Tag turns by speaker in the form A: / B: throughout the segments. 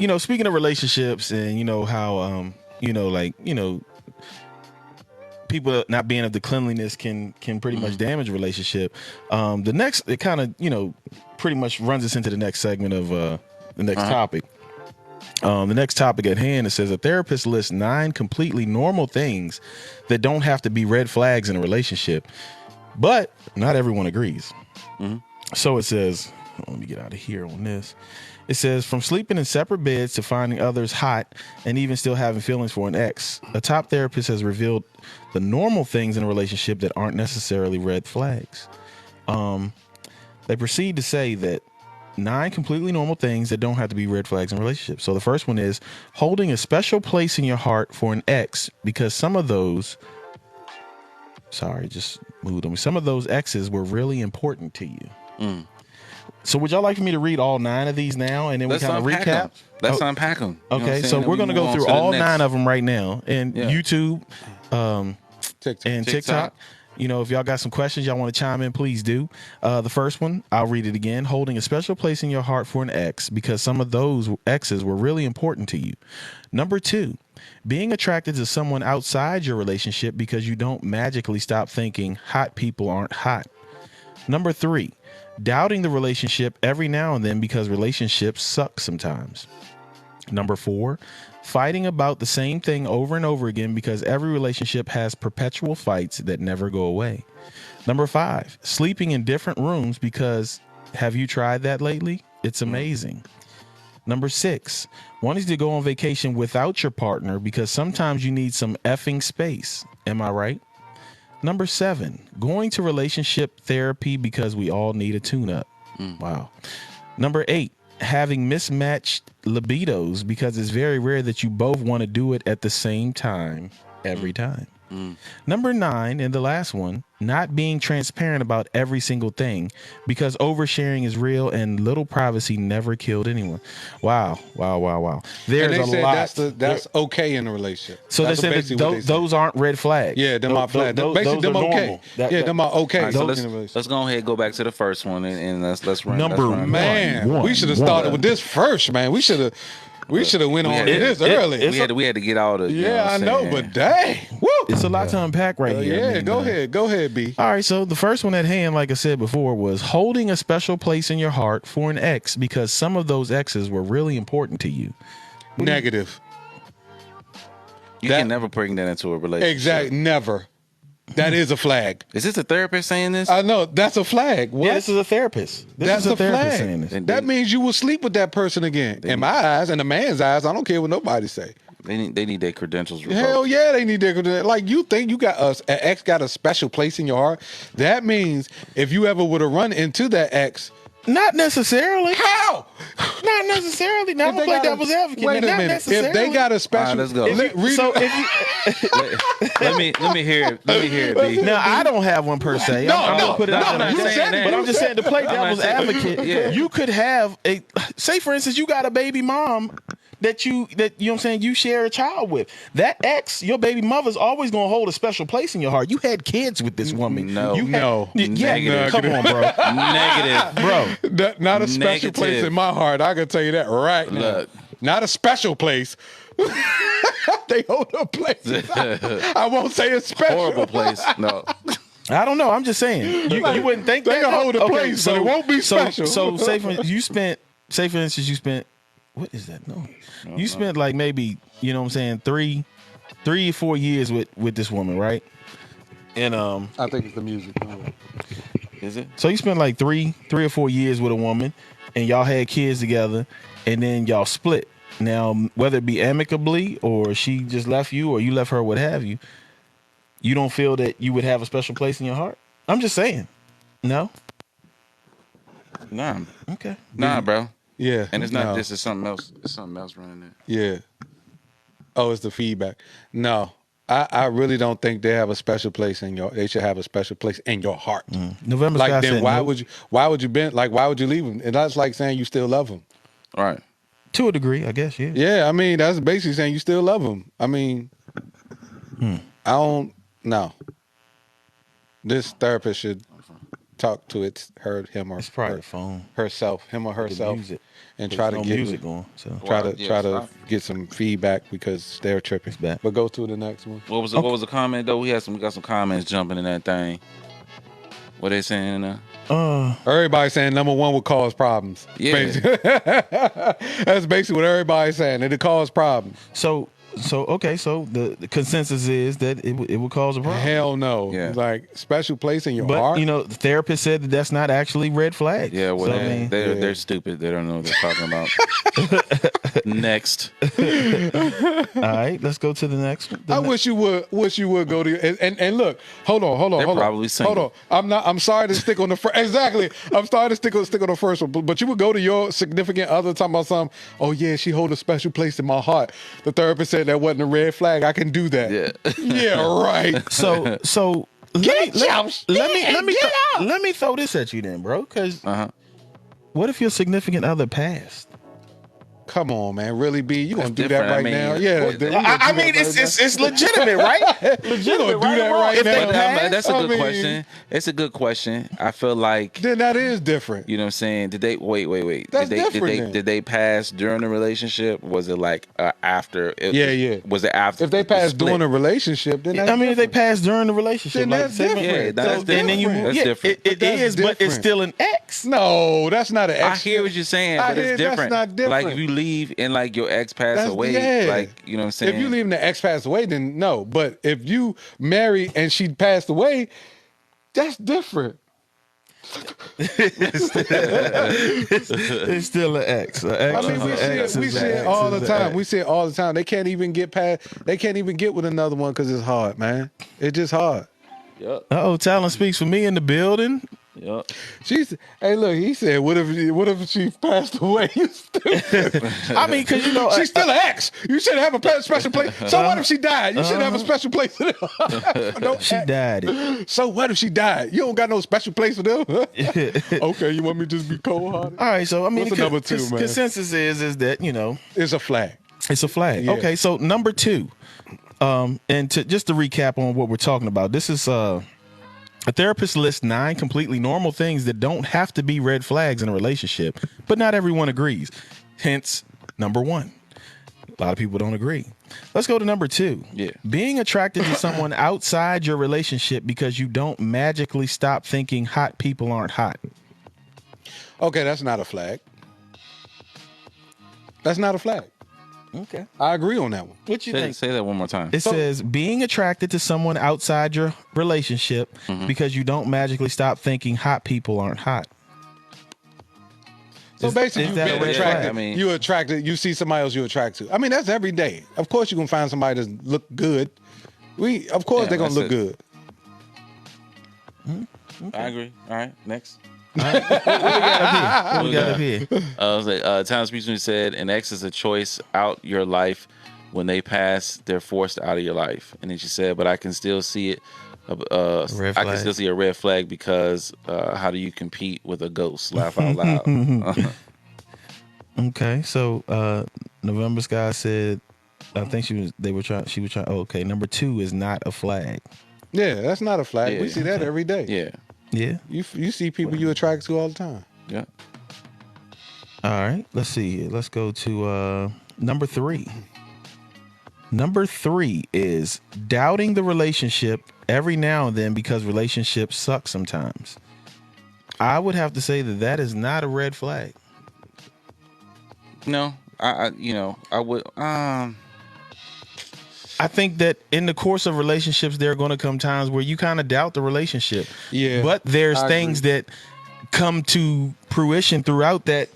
A: And speaking of relationships, and how people not being of the cleanliness can pretty much damage a relationship. The next, it kind of pretty much runs us into the next segment of the next topic. The next topic at hand, it says a therapist lists 9 completely normal things that don't have to be red flags in a relationship, but not everyone agrees. So it says, let me get out of here on this. It says, from sleeping in separate beds to finding others hot and even still having feelings for an ex, a top therapist has revealed the normal things in a relationship that aren't necessarily red flags. They proceed to say that 9 completely normal things that don't have to be red flags in relationships. So the first one is holding a special place in your heart for an ex, because some of those exes were really important to you. So would y'all like for me to read all 9 of these now, and then we kind of recap?
B: Let's unpack them.
A: Okay, so we're going to go through all 9 of them right now. And YouTube TikTok. If y'all got some questions y'all want to chime in, please do. The first one, I'll read it again. Holding a special place in your heart for an ex, because some of those exes were really important to you. Number 2, being attracted to someone outside your relationship because you don't magically stop thinking hot people aren't hot. Number 3, doubting the relationship every now and then because relationships suck sometimes. Number 4, fighting about the same thing over and over again because every relationship has perpetual fights that never go away. Number 5, sleeping in different rooms because have you tried that lately? It's amazing. Number 6, wanting to go on vacation without your partner because sometimes you need some effing space. Am I right? Number 7, going to relationship therapy because we all need a tune-up. Wow. Number 8, having mismatched libidos because it's very rare that you both want to do it at the same time every time. Number 9, and the last one, not being transparent about every single thing because oversharing is real and little privacy never killed anyone. Wow. There's
C: and they
A: a lot.
C: That's okay in a relationship.
A: So
C: that's
A: they said that those aren't red flags.
C: Yeah, them are flags. Basically, them okay. Them are okay.
B: Right, so let's go ahead and go back to the first one and let's run.
A: Number
B: one.
C: Man, we should have started with this first, man. We should have went on this early.
B: We had to get all the.
C: Yeah, I know, but dang, woo!
A: It's a lot to unpack right here.
C: Yeah, go ahead, B.
A: All right, so the first one at hand, like I said before, was holding a special place in your heart for an ex because some of those exes were really important to you.
C: Negative.
B: You can never bring that into a relationship.
C: Exactly, never. That is a flag.
B: Is this a therapist saying this?
C: I know, that's a flag. What?
A: Yeah, this is a therapist.
C: That's a flag.
A: Saying this.
C: That means you will sleep with that person again. In my eyes, and a man's eyes, I don't care what nobody say.
B: They need their credentials revoked.
C: Hell yeah, they need their credentials. Like, you think you got an ex got a special place in your heart? That means if you ever would have run into that ex.
A: Not necessarily.
C: How?
A: Not necessarily. Now I'm gonna play devil's advocate.
C: Wait a minute. If they got a special,
B: let's go.
C: Let
B: me hear it. B.
A: Now I don't have one per se. I'm gonna put it out there. But I'm just saying to play devil's advocate. You could have say for instance, you got a baby mom that you know what I'm saying, you share a child with. That ex, your baby mother's always gonna hold a special place in your heart. You had kids with this woman.
C: No.
A: Yeah, come on, bro.
B: Negative,
C: bro. Not a special place in my heart. I can tell you that right now.
B: Look.
C: Not a special place. They hold a place. I won't say it's special.
B: Horrible place. No.
A: I don't know. I'm just saying. You wouldn't think
C: they
A: that.
C: can hold a place, but it won't be special.
A: So say for instance, you spent what is that? No. You spent like maybe, you know what I'm saying, 3 or 4 years with this woman, right? And
C: I think it's the music.
B: Is it?
A: So you spent like 3 or 4 years with a woman and y'all had kids together and then y'all split. Now, whether it be amicably or she just left you or you left her, what have you, you don't feel that you would have a special place in your heart? I'm just saying. No?
B: Nah.
A: Okay.
B: Nah, bro.
C: Yeah.
B: And it's not this, it's something else. It's something else running there.
C: Yeah. Oh, it's the feedback. No. I really don't think they have a special place they should have a special place in your heart.
A: November
C: like then why
A: no.
C: would you leave them? And that's like saying you still love them.
B: All right.
A: To a degree, I guess, yeah.
C: Yeah, I mean, that's basically saying you still love them. I mean, I don't know. This therapist should talk to him or
A: It's probably the phone.
C: him or herself,
A: music.
C: and
A: There's
C: try to
A: no
C: get
A: music going. So
C: try
B: Well,
C: to
B: yeah,
C: try to
B: stop.
C: get some feedback because they're tripping.
A: It's bad.
C: But go to the next one.
B: What was the comment though? We got some comments jumping in that thing. What they saying in there?
C: Everybody's saying number one would cause problems.
B: Yeah.
C: Basically. That's basically what everybody's saying. It'll cause problems.
A: So okay. So the consensus is that it would cause a problem.
C: Hell no.
B: Yeah.
C: Like special place in your
A: But
C: heart.
A: you know, the therapist said that that's not actually red flags.
B: Yeah, well,
A: So, I mean,
B: they're stupid. They don't know what they're talking about. Next.
A: all right, let's go to the next one.
C: I wish you would go to and look. Hold on.
B: They're probably
C: Hold
B: single.
C: on. I'm sorry to stick on the first. Exactly. I'm sorry to stick on the first one. But you would go to your significant other talking about something. Oh yeah, she hold a special place in my heart. The therapist said that wasn't a red flag. I can do that.
B: Yeah.
C: Yeah. Right.
A: So let me throw this at you then, bro. Because what if your significant other passed?
C: Come on, man. Really, B? You gonna
B: That's
C: do that
B: different. I
C: right
B: mean,
C: now?
B: well,
C: Yeah. you gonna
A: I
C: do
A: mean,
C: that right now?
A: it's legitimate, right?
C: You gonna do that right
A: If
C: now?
A: they pass,
B: That's a
C: I
B: good
C: mean,
B: question. It's a good question. I feel like,
C: Then that is different.
B: you know what I'm saying? Did they wait?
C: That's
B: did
C: different then.
B: did they pass during the relationship? Was it like after?
C: Yeah.
B: Was it after?
C: If they
B: the
C: pass
B: split?
C: during a relationship, then that's
A: I mean, if they
C: different.
A: pass during the relationship,
C: Then
A: like
C: that's
A: say-
C: different.
B: Yeah, that's
A: and then you
B: different.
A: move.
B: That's different.
A: It
C: That's
A: is, but it's
C: different.
A: still an ex.
C: No, that's not an ex.
B: I hear what you're saying,
C: I
B: but
C: hear
B: it's
C: that's
B: different.
C: not different.
B: Like if you leave and like your ex passed
C: That's-
B: away,
C: yeah.
B: like you know what I'm saying.
C: If you leave and the ex passed away, then no. But if you marry and she passed away, that's different.
A: It's still an ex. An ex
C: I mean,
A: is
C: we
A: an
C: see
A: ex
C: it. We
A: is
C: see
A: an
C: it
A: ex
C: all
A: is
C: the
A: an
C: time.
A: ex.
C: We see it all the time. They can't even get past. They can't even get with another one because it's hard, man. It's just hard.
B: Yep.
A: Talent speaks for me in the building.
B: Yep.
C: Hey, look. He said, "What if she passed away? You stupid."
A: I mean, because you know,
C: She's still an ex. You should have a special place. So what if she died? You should have a special place for them. Don't
A: she
C: act-
A: died.
C: So what if she died? You don't got no special place for them? Okay, you want me to just be cold hearted?
A: All right, so I mean,
C: What's the number two, man?
A: consensus is that you know
C: It's a flag.
A: it's a flag.
C: Yeah.
A: Okay, so number two, and just to recap on what we're talking about, this is a therapist lists 9 completely normal things that don't have to be red flags in a relationship, but not everyone agrees. Hence, number 1. A lot of people don't agree. Let's go to number 2.
B: Yeah.
A: Being attracted to someone outside your relationship because you don't magically stop thinking hot people aren't hot.
C: Okay, that's not a flag. That's not a flag.
A: Okay.
C: I agree on that one.
A: What you think?
B: Say that one more time.
A: It says being attracted to someone outside your relationship because you don't magically stop thinking hot people aren't hot.
C: So basically,
A: is
C: you've
A: that a
C: been
A: red
C: attracted.
B: flag? I mean-
C: You're attracted. You see somebody else you're attracted to. I mean, that's every day. Of course, you're gonna find somebody that look good. Of course,
B: Yeah,
C: they're gonna
B: that's
C: look
B: it.
C: good.
B: I agree. All right, next.
A: What we got up here?
B: I was like, Thomas Peterson said, an ex is a choice out your life. When they pass, they're forced out of your life. And then she said, but I can still see it. I
A: Red
B: can
A: flag.
B: still see a red flag because how do you compete with a ghost? Laugh out loud.
A: Okay, so November Sky said, I think she was trying. Oh, okay, number 2 is not a flag.
C: Yeah, that's not a flag.
B: Yeah.
C: We see that every day.
B: Yeah.
A: Yeah.
C: You see people you attract to all the time.
B: Yeah.
A: All right, let's see here. Let's go to number 3. Number 3 is doubting the relationship every now and then because relationships suck sometimes. I would have to say that is not a red flag.
B: No, I would.
A: I think that in the course of relationships, there are going to come times where you kind of doubt the relationship.
C: Yeah,
A: But there's
C: I
A: things
C: agree.
A: that come to fruition throughout that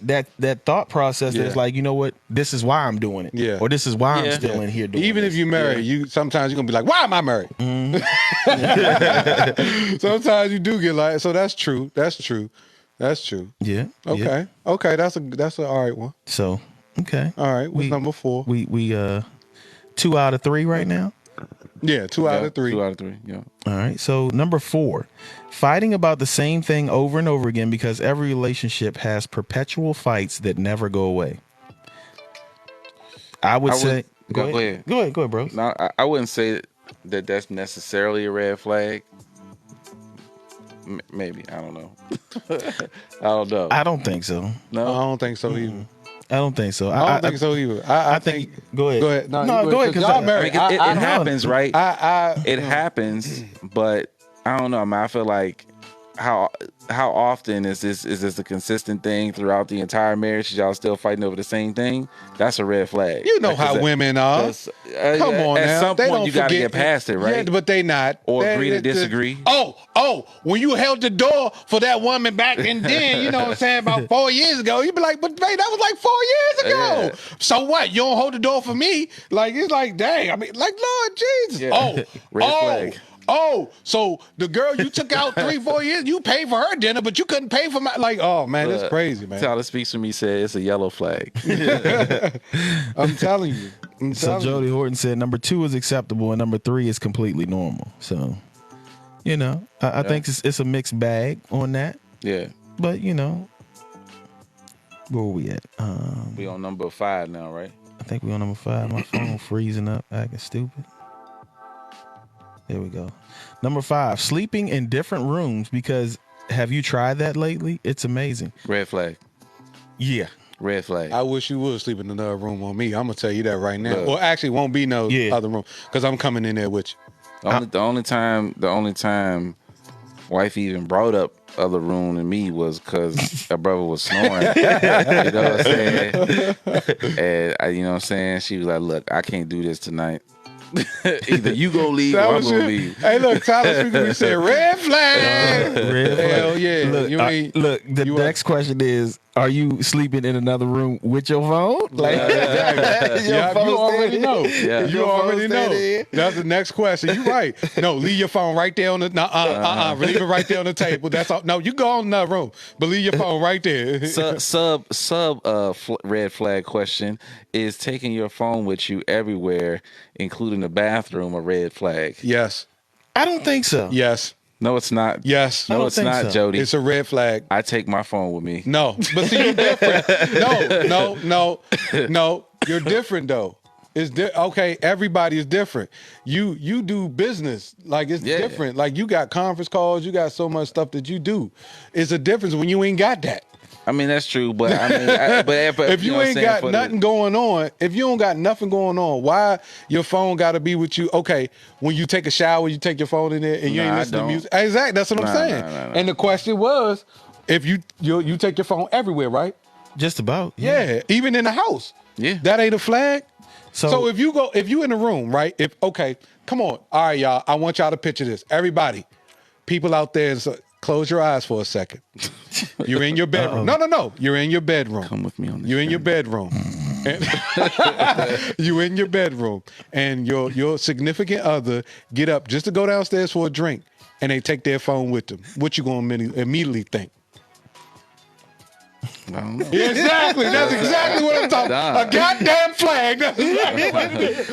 A: thought process.
C: Yeah.
A: That's like, you know what, this is why I'm doing it.
C: Yeah.
A: Or this is why I'm
B: Yeah.
A: still in here doing
C: Even
A: this.
C: if you marry, you sometimes you're gonna be like, why am I married?
A: Mm-hmm.
C: Sometimes you do get like, so that's true. That's true.
A: Yeah.
C: Okay.
A: Yeah.
C: Okay. That's a all right one.
A: So, okay.
C: All right. What's number 4?
A: We 2 out of 3 right now.
C: Yeah, 2 out of 3.
B: 2 out of 3. Yeah.
A: All right. So number 4, fighting about the same thing over and over again because every relationship has perpetual fights that never go away. I would say.
B: Go ahead.
A: Go ahead, bro.
B: No, I wouldn't say that that's necessarily a red flag. Maybe. I don't know. I don't know.
A: I don't think so.
C: I
B: No.
C: don't think so either.
A: I don't think so.
C: I don't think so either. I think.
A: Go ahead.
C: Go ahead.
A: No,
C: you
A: go ahead.
C: 'cause
A: Because
C: y'all
B: I
C: married.
B: mean, it
C: I
B: happens, right? It
C: know.
B: happens, but I don't know. I mean, I feel like how often is this a consistent thing throughout the entire marriage? Y'all still fighting over the same thing? That's a red flag.
C: You know how women are.
B: 'cause,
C: Come on
B: at
C: now.
B: some
C: They
B: point,
C: don't
B: you got to
C: forget-
B: get past it, right?
C: Yeah, but they not.
B: Or
C: They-
B: agree to
C: they-
B: disagree.
C: Oh, when you held the door for that woman back and then, you know what I'm saying, about 4 years ago, you'd be like, but babe, that was like 4 years ago.
B: Yeah.
C: So what? You don't hold the door for me? Like, it's like, dang. I mean, like, Lord Jesus.
B: Yeah. Red flag.
C: Oh, so the girl you took out 3-4 years, you paid for her dinner, but you couldn't pay for my, like, oh man, it's crazy, man.
B: Tyler Speaks for Me said it's a yellow flag.
C: I'm telling you.
A: So Jody Horton said number 2 is acceptable and number 3 is completely normal. So, you know, I think it's a mixed bag on that.
B: Yeah.
A: But, you know, where were we at?
B: We on number 5 now, right?
A: I think we're on number 5. My phone freezing up, acting stupid. There we go. Number 5, sleeping in different rooms, because have you tried that lately? It's amazing.
B: Red flag.
A: Yeah.
B: Red flag.
C: I wish you would sleep in another room on me. I'm gonna tell you that right now.
B: Look.
C: Or actually, won't be no other room because I'm coming in there with you.
B: The only time wife even brought up other room than me was because her brother was snoring. You know what I'm saying? And you know what I'm saying? She was like, "Look, I can't do this tonight. Either you gonna leave or I'm gonna leave."
C: Hey, look, Tyler Speaker, we said red flag.
A: Red flag.
C: Hell yeah.
A: Look,
C: You ain't.
A: the
C: you
A: next question is, are you sleeping in another room with your phone? Like,
C: Exactly.
A: your
C: Yeah,
A: phone
C: you already
A: staying
C: know.
B: Yeah.
C: You
A: Your phone
C: already know.
A: staying in.
C: That's the next question. You're right. No, leave your phone right there on the. Leave it right there on the table. That's all. No, you go in the room, but leave your phone right there.
B: Red flag question: is taking your phone with you everywhere, including the bathroom, a red flag?
C: Yes.
A: I don't think so.
C: Yes.
B: No, it's not.
C: Yes.
B: No,
A: don't
B: it's
A: think
B: not,
A: so.
B: Jody.
C: It's a red flag.
B: I take my phone with me.
C: No, but see, you're different. No. You're different though. Okay. Everybody is different. You do business, like it's different. Like you got conference calls. You got so much stuff that you do. It's a difference when you ain't got that.
B: I mean, that's true, but I mean,
C: If you ain't got nothing going on, if you don't got nothing going on, why your phone got to be with you? Okay, when you take a shower, you take your phone in there and you ain't listening to music. Exactly, that's what I'm saying.
B: Nah.
C: And the question was, if you take your phone everywhere, right?
A: Just about.
C: Yeah, even in the house.
B: Yeah.
C: That ain't a flag.
A: So,
C: So if you in the room, right? Come on. All right, y'all. I want y'all to picture this. Everybody, people out there, close your eyes for a second. You're in your bedroom. No. You're in your bedroom.
B: Come with me on this.
C: You're in your bedroom. You in your bedroom, and your significant other get up just to go downstairs for a drink, and they take their phone with them. What you gonna immediately think?
B: I don't know.
C: Exactly. That's exactly what I'm talking about. A goddamn flag. That's exactly what it is.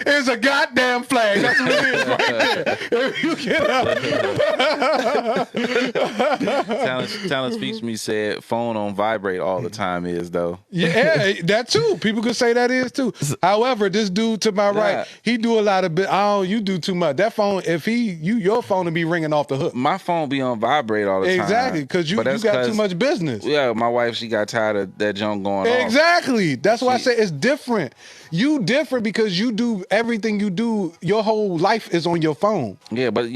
C: It's a goddamn flag. That's what it is right there. If you get up.
B: Talent Speaks for Me said phone on vibrate all the time is though.
C: Yeah, that too. People could say that is too. However, this dude to my right, he do a lot of you do too much. That phone, your phone will be ringing off the hook.
B: My phone be on vibrate all the time.
C: Exactly, because you got too much business.
B: Yeah, my wife, she got tired of that junk going on.
C: Exactly. That's why I say it's different. You different because you do everything you do. Your whole life is on your phone.
B: Yeah, but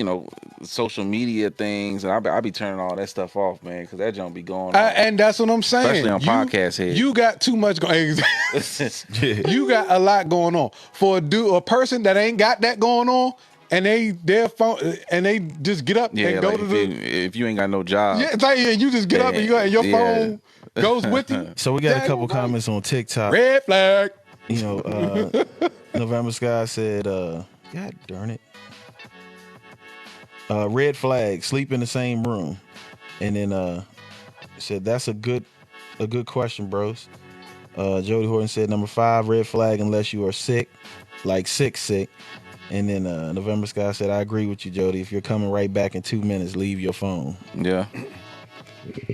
B: social media things, and I be turning all that stuff off, man, because that junk be going on.
C: And that's what I'm saying.
B: Especially on podcast head.
C: You got too much going. You got a lot going on for a person that ain't got that going on. And their phone, and they just get up and go to
B: if you ain't got no job.
C: Yeah, it's like you just get up and your phone goes with you.
A: So we got a couple comments on TikTok.
C: Red flag.
A: November Sky said, God darn it. Red flag, sleep in the same room. And then said that's a good question, bros. Jody Horton said number 5, red flag unless you are sick, like sick. And then November Sky said, I agree with you, Jody. If you're coming right back in 2 minutes, leave your phone.
B: Yeah.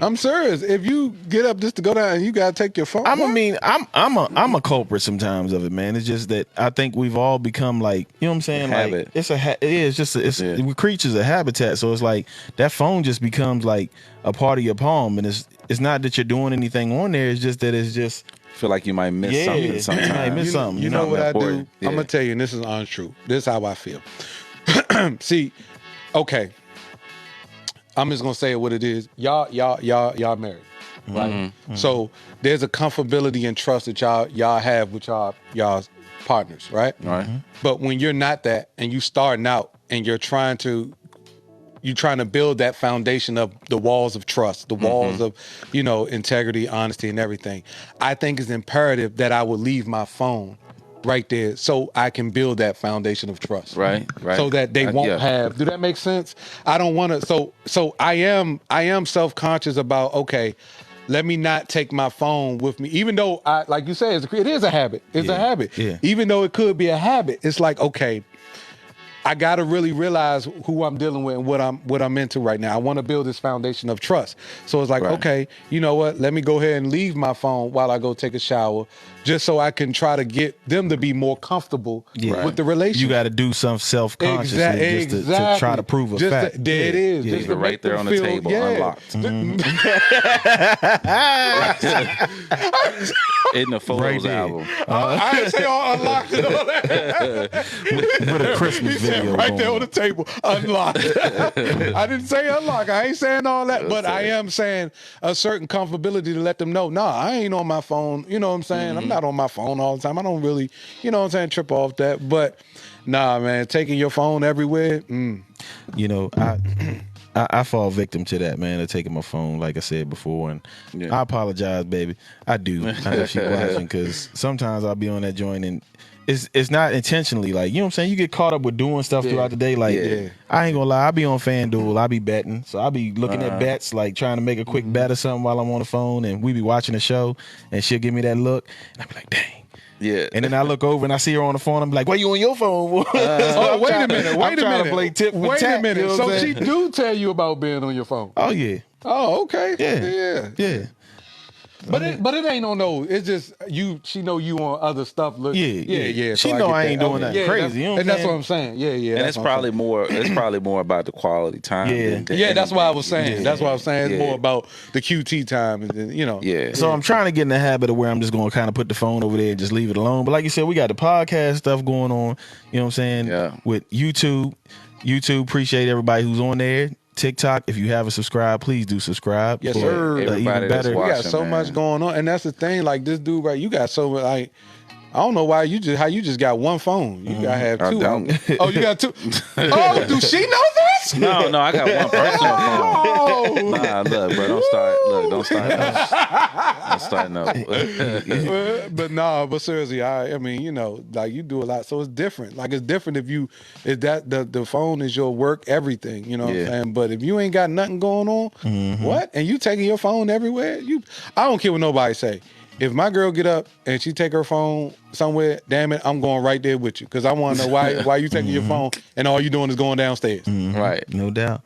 C: I'm serious. If you get up just to go down and you gotta take your phone.
A: I'm a culprit sometimes of it, man. It's just that I think we've all become like, you know what I'm saying? Like
B: habit.
A: We're creatures of habitat. So it's like that phone just becomes like a part of your palm, and it's not that you're doing anything on there. It's just that it's just
B: feel like you might miss something sometimes.
A: You might miss something.
C: You know what I do?
B: Yeah.
C: I'm gonna tell you, and this is untrue. This is how I feel. See, okay. I'm just gonna say what it is. Y'all married, right?
B: Mm-hmm.
C: So there's a comfortability and trust that y'all have with y'all's partners, right?
B: Right.
C: But when you're not that, and you starting out, and you're trying to build that foundation of the walls of trust, the walls of, integrity, honesty, and everything. I think it's imperative that I would leave my phone right there so I can build that foundation of trust.
B: Right.
C: So that they won't have. Do that make sense? I don't want to. So I am self-conscious about, okay, let me not take my phone with me, even though like you said, it is a habit. It's a habit.
A: Yeah.
C: Even though it could be a habit, it's like, okay, I gotta really realize who I'm dealing with and what I'm into right now. I want to build this foundation of trust. So it's like, okay, you know what? Let me go ahead and leave my phone while I go take a shower, just so I can try to get them to be more comfortable with the relationship.
A: You got to do some self-consciously just to try to prove a fact.
C: There it is.
A: Yeah.
C: Just to
B: Right
C: make
B: there
C: them
B: on the
C: feel,
B: table, unlocked. In the photos
A: Right there.
B: album.
C: I didn't say all unlocked and all that.
A: With a Christmas
C: He said
A: video
C: right
A: going
C: there on
A: on.
C: the table, unlocked. I didn't say unlocked. I ain't saying all that, but I am saying a certain comfortability to let them know, I ain't on my phone. You know what I'm saying? I'm not on my phone all the time. I don't really, you know what I'm saying, trip off that. But nah, man, taking your phone everywhere.
A: You know, I fall victim to that, man, of taking my phone, like I said before, and I apologize, baby. I do. I know she's watching, because sometimes I'll be on that joint and it's not intentionally, like, you know what I'm saying? You get caught up with doing stuff throughout the day. Like, I ain't gonna lie, I be on FanDuel, I be betting. So I be looking at bets, like trying to make a quick bet or something while I'm on the phone, and we be watching the show, and she'll give me that look, and I be like, dang.
B: Yeah.
A: And then I look over and I see her on the phone. I'm like, "Why you on your phone?"
C: Wait a minute.
A: I'm trying to play tip for
C: Wait
A: tat,
C: a minute.
A: you know what
C: So
A: I'm
C: she
A: saying?
C: do tell you about being on your phone.
A: Oh yeah,
C: Oh, okay.
A: yeah.
C: But it ain't on no. It's just you. She know you on other stuff. Look, yeah.
A: She
C: so
A: know
C: get
A: I
C: that.
A: ain't doing nothing crazy.
C: That's,
A: You know what
C: and
A: I'm
C: that's what I'm saying. Yeah.
B: And
C: that's
B: it's
C: what I'm
B: probably
C: saying.
B: more. It's probably more about the quality time.
A: Yeah.
B: than
C: That's what I was
B: anything.
C: saying. That's what I was saying. It's
B: Yeah.
C: more about the QT time, and then,
B: Yeah.
A: So I'm trying to get in the habit of where I'm just going to kind of put the phone over there and just leave it alone. But like you said, we got the podcast stuff going on. You know what I'm saying?
B: Yeah.
A: With YouTube, appreciate everybody who's on there. TikTok, if you haven't subscribed, please do subscribe.
C: Yes,
A: For
C: sir.
A: even
B: Everybody that's
A: better.
C: we got
B: watching,
C: so
B: man.
C: much going on, and that's the thing. Like this dude, right? You got so much. Like, I don't know why you just got one phone. You gotta have
B: I
C: two.
B: don't.
C: Oh, you got two. Oh, do she know this?
B: No, I got one personal phone.
C: Oh.
B: Nah, look, bro, don't start. Look, don't start. Don't start no.
C: But seriously, I mean, like you do a lot, so it's different. Like it's different if that the phone is your work everything, you know what I'm saying? But if you ain't got nothing going on, what? And you taking your phone everywhere, I don't care what nobody say. If my girl get up and she take her phone somewhere, damn it, I'm going right there with you, because I want to know why you taking your phone and all you doing is going downstairs.
B: Right.
A: No doubt.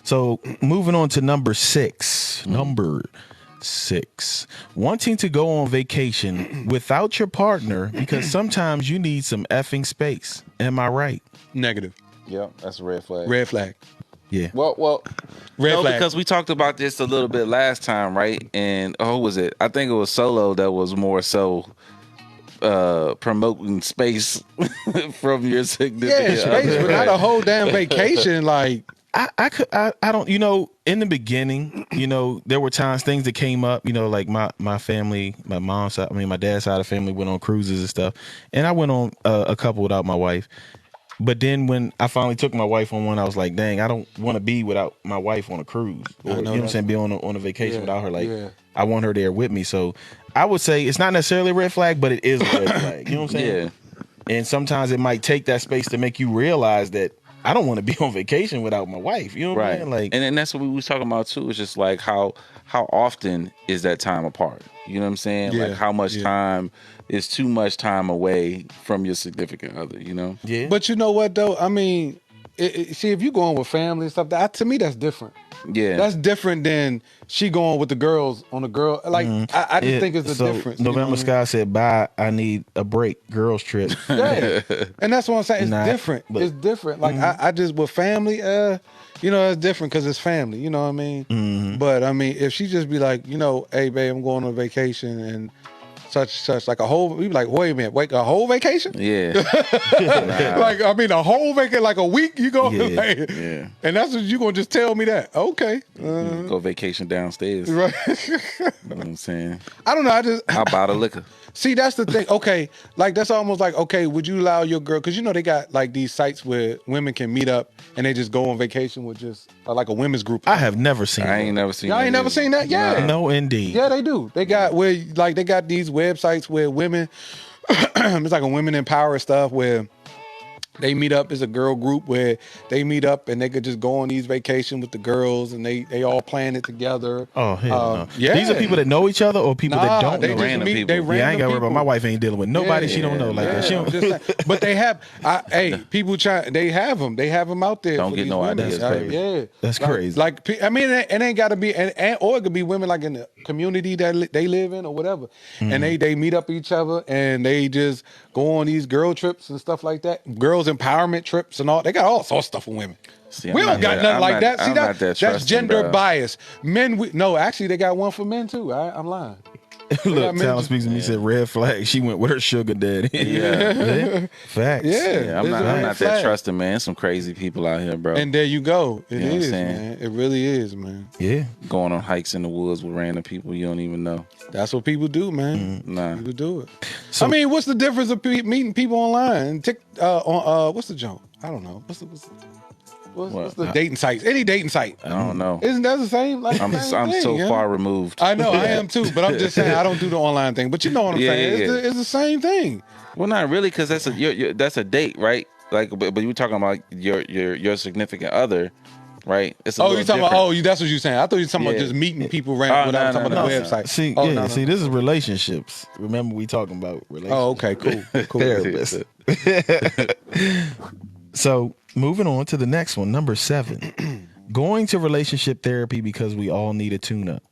A: So moving on to number 6. Number 6. Wanting to go on vacation without your partner because sometimes you need some effing space. Am I right?
C: Negative.
B: Yep, that's a red flag.
C: Red flag.
A: Yeah.
B: Well,
C: Red
B: no,
C: flag.
B: because we talked about this a little bit last time, right? And who was it? I think it was Solo that was more so promoting space from your significant
C: space,
B: other.
C: but not a whole damn vacation. Like,
A: I don't, in the beginning, there were times things that came up, like my family, my mom's side, my dad's side of the family went on cruises and stuff. And I went on a couple without my wife. But then when I finally took my wife on one, I was like, dang, I don't want to be without my wife on a cruise. Or, you know what I'm saying? Be on a vacation without her. Like, I want her there with me. So I would say it's not necessarily a red flag, but it is a red flag. You know what I'm saying?
B: Yeah.
A: And sometimes it might take that space to make you realize that I don't want to be on vacation without my wife. You know what I mean? Like,
B: and then that's what we was talking about too. It's just like how often is that time apart? You know what I'm saying?
C: Yeah.
B: Like how much time is too much time away from your significant other,
A: yeah.
C: but you know what though? I mean, see, if you going with family and stuff, to me that's different.
B: Yeah.
C: That's different than she going with the girls on the girl. Like I just think it's a difference.
A: November Sky said, "Bye. I need a break. Girls trip."
C: Yeah, and that's what I'm saying. It's
A: Nah,
C: different.
A: but-
C: It's different. Like I just with family, it's different because it's family. You know what I mean? But I mean, if she just be like, hey babe, I'm going on vacation and such, like we be like, wait a minute, a whole vacation?
B: Yeah.
C: Like I mean, a whole vacation, like a week. You go,
B: Yeah.
C: and that's what you gonna just tell me that? Okay,
B: Go vacation downstairs.
C: right.
B: You know what I'm saying?
C: I don't know.
B: How about a liquor?
C: See, that's the thing. Okay, like that's almost like, okay, would you allow your girl? Because they got like these sites where women can meet up and they just go on vacation with just like a women's group.
A: I have never seen.
B: I ain't never seen.
C: Y'all ain't never seen that? Yeah.
A: No, indeed.
C: Yeah, they do. They got they got these websites where women, it's like a women in power stuff where they meet up as a girl group where they meet up and they could just go on these vacation with the girls and they all plan it together.
A: Oh hell no!
C: Yeah.
A: These are people that know each other or people that don't
C: they
A: know.
C: just
B: random
C: meet,
B: people.
C: They
A: Yeah, I ain't
C: random
A: got to worry about
C: people.
A: my wife. Ain't dealing with nobody she don't know like that. She don't.
C: I'm just saying. But they have, people try. They have them out there.
B: Don't
C: for
B: get
C: these
B: no
C: women.
B: ideas, baby.
C: Yeah,
A: That's
C: Like-
A: crazy.
C: Like I mean, it ain't got to be, or it could be women like in the community that they live in or whatever, and they meet up each other and they just go on these girl trips and stuff like that. Girls empowerment trips and all. They got all sorts of stuff for women.
B: See,
C: We
B: I'm
C: don't
B: not
C: got
B: that-
C: nothing
B: I'm
C: like
B: not-
C: that. See
B: I'm not that
C: that's
B: trusting,
C: gender
B: bro.
C: bias. Men, no, actually they got one for men too. I'm lying.
A: Look,
C: men
A: Talent
C: just-
A: speaks to me. Said red flag. She went with her sugar daddy.
B: Yeah.
A: Facts.
C: Yeah.
B: I'm
C: There's
B: not.
C: a
B: I'm
C: red
B: not
C: flag.
B: that trusting, man. Some crazy people out here, bro.
C: And there you go. It
B: You know what I'm
C: is,
B: saying?
C: man. It really is, man.
A: Yeah.
B: Going on hikes in the woods with random people you don't even know.
C: That's what people do, man.
B: Nah.
C: People do it.
A: So-
C: I mean, what's the difference of meeting people online? What's the joke? I don't know. What's the dating sites? Any dating site?
B: I don't know.
C: Isn't that the same? Like
B: I'm
C: the same thing,
B: so
C: yeah?
B: far removed.
C: I know, I am too. But I'm just saying, I don't do the online thing. But you know what I'm
B: Yeah,
C: saying?
B: yeah,
C: It's the same thing.
B: Well, not really, because that's a date, right? Like, but you were talking about your significant other, right? It's a
C: Oh,
B: little
C: you talking
B: different.
C: about? Oh, that's what you're saying. I thought you were talking about
B: Yeah.
C: just meeting people
B: Oh,
C: without
B: no,
C: talking
B: no,
C: about the
B: no.
C: website.
A: See,
C: Oh,
A: yeah.
C: no, no,
A: See,
C: no.
A: this is relationships. Remember, we talking about relationships.
C: Oh, okay, cool.
A: Therapist. So, moving on to the next one, number 7. Going to relationship therapy because we all need a tune-up.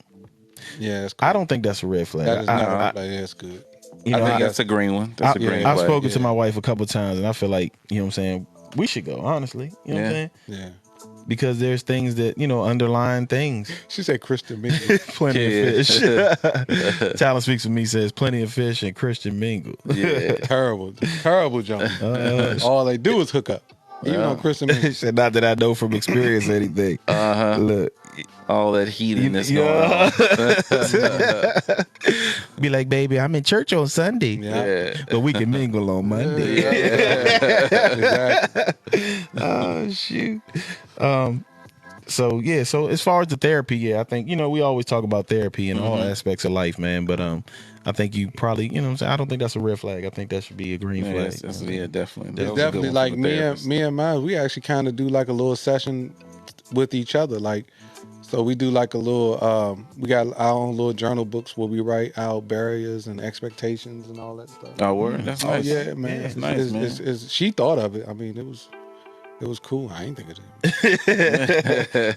C: Yeah, that's cool.
A: I don't think that's a red flag.
C: That is
A: I-
C: not.
A: I-
C: Yeah, that's good.
A: you
B: I
A: know,
B: think
A: I-
B: that's a green one. That's a green
A: I've
B: flag.
A: spoken to
C: yeah.
A: my wife a couple of times, and I feel like, you know what I'm saying, we should go, honestly. You know what I'm
B: Yeah.
A: saying?
C: Yeah.
A: Because there's things that, underlying things.
C: She said Christian Mingle.
A: Plenty
B: Yeah.
A: of fish. Talent Speaks with Me says plenty of fish and Christian mingle.
B: Yeah.
C: Terrible junk. All they do is hook up. Even on Christian Mingle.
A: She said, not that I know from experience or anything. Look,
B: All that heatedness
A: Yeah.
B: going on.
A: be like, baby, I'm in church on Sunday.
C: Yeah.
A: But we can mingle on Monday.
C: Exactly.
A: Oh, shoot. So as far as the therapy, I think, we always talk about therapy in all aspects of life, man. But I think you probably, what I'm saying, I don't think that's a red flag. I think that should be a green flag.
B: Yeah, definitely. That
C: It's
B: was a good
C: definitely
B: one
C: like
B: for the
C: me
B: therapist.
C: and mine. We actually kind of do like a little session with each other. Like, so we do like a little. We got our own little journal books where we write our barriers and expectations and all that stuff.
B: Oh, word? That's
C: Oh
B: nice.
C: yeah, man.
B: That's nice, man.
C: She thought of it. I mean, it was cool. I ain't think of it.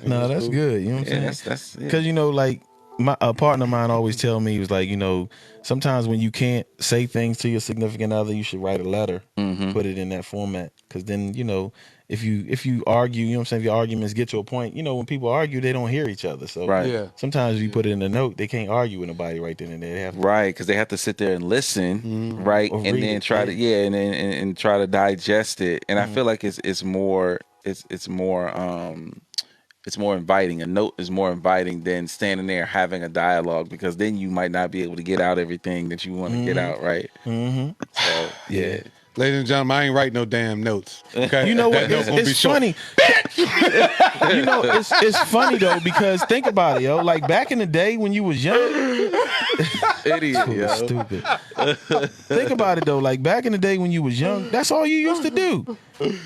A: No, that's good. You know what I'm saying?
B: Yeah, that's it.
A: Because like a partner of mine always tell me, he was like, sometimes when you can't say things to your significant other, you should write a letter, put it in that format. Because then if you argue, you know what I'm saying, if your arguments get to a point, when people argue, they don't hear each other. So
B: Right.
C: Yeah.
A: sometimes if you put it in a note, they can't argue with nobody right then and there. They have to,
B: Right, because they have to sit there and listen, right,
A: Or
B: and
A: read
B: then
A: it,
B: try to and try to digest it. And I
A: Mm-hmm.
B: feel like it's more inviting. A note is more inviting than standing there having a dialogue, because then you might not be able to get out everything that you want to get out, right?
A: Mm-hmm.
B: So yeah.
C: Ladies and gentlemen, I ain't writing no damn notes. Okay,
A: You know what?
C: That note gonna be
A: It's
C: short.
A: funny. It's funny though, because think about it, yo. Like back in the day when you was young,
B: Idiot,
A: You're
B: yo.
A: stupid. Think about it though. Like back in the day when you was young, that's all you used to do.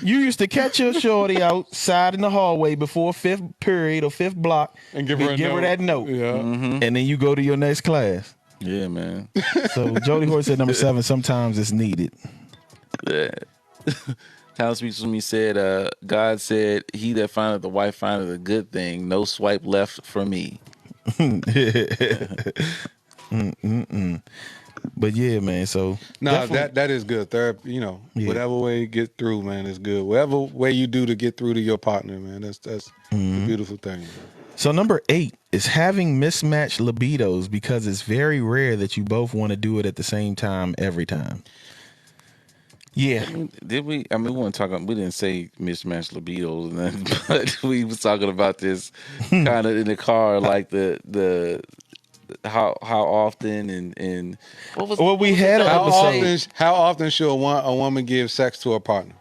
A: You used to catch your shorty outside in the hallway before fifth period or fifth block
C: And give her
A: that note.
C: Yeah.
A: And then you go to your next class.
B: Yeah, man.
A: So Jody Horse said number 7, sometimes it's needed.
B: Yeah. Tyler Speaks to me said, God said, he that findeth the wife findeth a good thing. No swipe left for me.
A: But yeah, man. So
C: No,
A: definitely-
C: that is good. Therapy,
A: Yeah.
C: whatever way you get through, man, is good. Whatever way you do to get through to your partner, man, that's a beautiful thing. Man.
A: So number 8 is having mismatched libidos because it's very rare that you both want to do it at the same time every time. Yeah.
B: Did we? I mean, we weren't talking. We didn't say mismatched libidos, and then, but we was talking about this kind of in the car, like the how often and what was
A: Well, we had an episode.
C: How often should a woman give sex to her partner?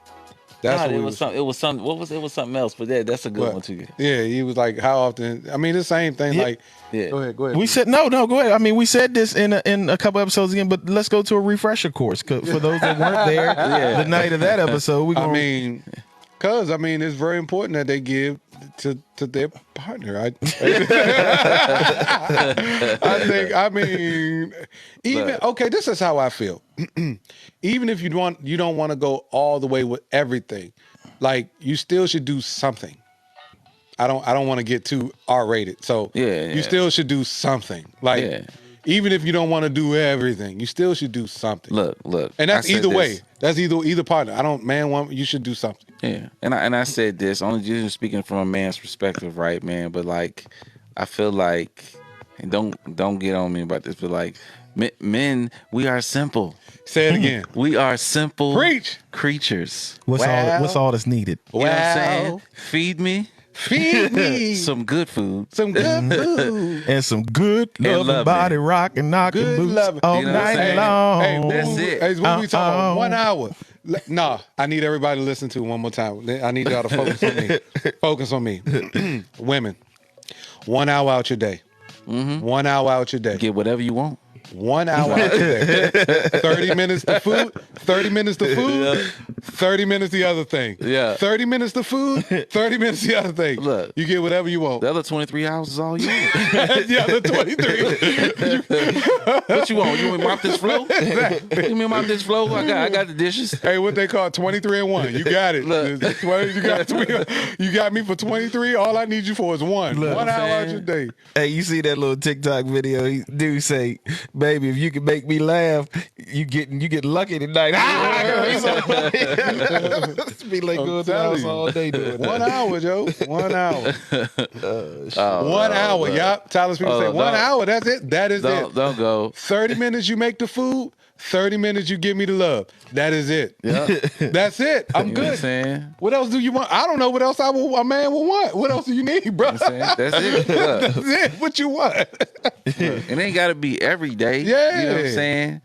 C: That's
B: God,
C: what
B: it was something else, but that's a good one too.
C: Yeah, he was like, how often? I mean, the same thing.
A: Yeah.
C: Like,
B: Yeah.
C: Go ahead.
A: We said no. Go ahead. I mean, we said this in a couple episodes again, but let's go to a refresher course 'cause for those that weren't there the night of that episode. We gonna,
C: It's very important that they give to their partner. I this is how I feel. Even if you don't want to go all the way with everything, like you still should do something. I don't want to get too R-rated, so you still should do something. Like even if you don't want to do everything, you still should do something.
B: Look,
C: and that's either way. That's either partner. You should do something.
B: Yeah, and I said this only just speaking from a man's perspective, right, man? But like, I feel like, and don't get on me about this, but like, men, we are simple.
C: Say it again.
B: We are simple
C: Preach.
B: creatures.
A: what's all that's needed?
B: You know what I'm saying? Feed me some good food.
C: Some good food.
A: And some good loving
B: love
A: body rock and knocking
C: Good
A: boots
C: loving.
A: all
B: You know what I'm
A: night
B: saying?
A: long.
C: Hey,
B: That's it.
C: Hey, what we talking? 1 hour. Nah, I need everybody to listen to it one more time. I need y'all to focus on me. Focus on me. Women, 1 hour out your day. 1 hour out your day.
B: Get whatever you want.
C: 1 hour out your day. 30 minutes to food. 30 minutes to food. 30 minutes the other thing.
B: Yeah.
C: 30 minutes to food. 30 minutes the other thing.
B: Look.
C: You get whatever you want.
B: The other 23 hours is all you want.
C: The other 23.
B: What you want? You want me to mop this floor?
C: Exactly.
B: You want me to mop this floor? I got the dishes.
C: Hey, what they call 23 and 1. You got it.
B: Look.
C: You got me for 23. All I need you for is 1.
A: Look,
C: 1 hour out
B: man.
C: your day.
A: Hey, you see that little TikTok video? Dude say, "Baby, if you can make me laugh, you get lucky tonight." It's be like going to the house all day doing that.
C: 1 hour, Joe. 1 hour. 1 hour.
B: look.
C: Yup. Tyler Speaker say 1 hour. That's it. That is it.
B: Don't go.
C: 30 minutes you make the food. 30 minutes you give me the love. That is it.
B: Yeah.
C: That's it. I'm
B: You know what I'm
C: good.
B: saying?
C: What else do you want? I don't know what else a man will want. What else do you need, bro?
B: You know what I'm saying? That's it. Look.
C: That's it. What you want?
B: It ain't got to be every day.
C: Yeah.
B: You know what I'm saying?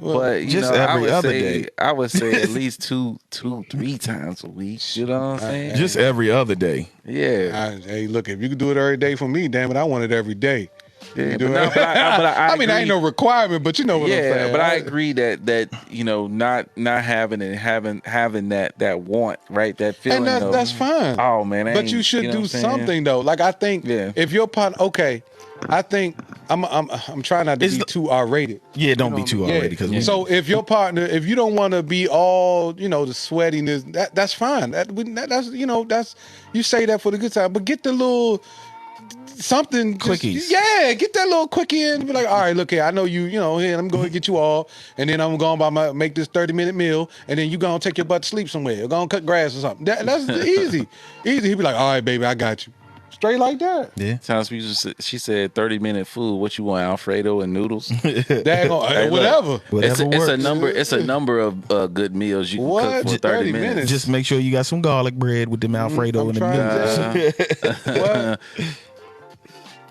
B: But you
A: just
B: know,
A: every other day.
B: I would say at least two, 3 times a week. You know what I'm saying?
A: Just every other day.
B: Yeah.
C: Hey, look, if you could do it every day for me, damn it, I want it every day.
B: Yeah,
C: You do
B: but, no,
C: it.
B: but I
C: I mean, I ain't no requirement, but you know what I'm saying.
B: but I agree that you know not having and having that want, right, that feeling.
C: And that's fine.
B: Oh man,
C: but you should do something though. Like I think if your partner, okay, I think I'm trying not to be too R-rated.
A: Yeah, don't be too already because
C: So if your partner, if you don't want to be all, the sweatiness, that's fine. That's that's you say that for the good time, but get the little something
A: quickies.
C: Get that little quickie in. Be like, all right, look here, I know you. Here I'm going to get you all, and then I'm going to make this 30-minute meal, and then you going to take your butt to sleep somewhere. You're going to cut grass or something. That's easy. Easy. He'd be like, all right, baby, I got you. Straight like that.
A: Yeah.
B: She said 30-minute food. What you want, Alfredo and noodles?
C: Whatever.
B: It's
A: works.
B: a number. It's a number of good meals you can cook for 30 minutes.
A: Just make sure you got some garlic bread with them Alfredo and the
C: What?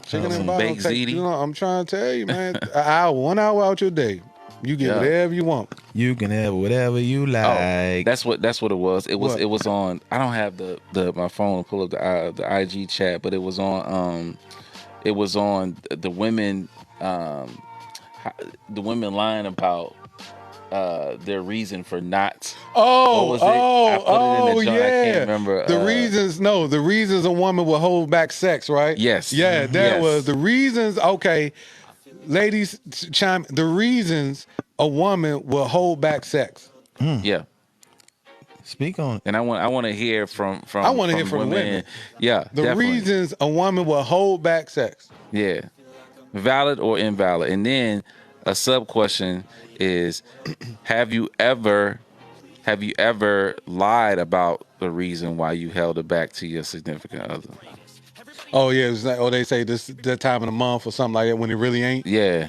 C: Chicken and
B: Some baked
C: bottom.
B: ziti.
C: I'm trying to tell you, man. 1 hour out your day, you get whatever you want.
A: You can have whatever you like.
B: That's what it was. It was on. I don't have my phone to pull up the IG chat, but it was on. It was on the women. The women lying about their reason for not.
C: Oh,
B: what was it? I put it in the joint.
C: yeah.
B: I can't remember.
C: The reasons a woman will hold back sex, right?
B: Yes.
C: Yeah, that
B: Yes.
C: was the reasons. Okay, ladies, chime. The reasons a woman will hold back sex.
B: Yeah.
A: Speak on it.
B: And I want to hear from
C: I want to hear from women.
B: Yeah,
C: The
B: definitely.
C: reasons a woman will hold back sex.
B: Yeah, valid or invalid. And then a sub question is: Have you ever lied about the reason why you held it back to your significant other?
C: Oh yeah, it's like, they say this that time of the month or something like that when it really ain't.
B: Yeah.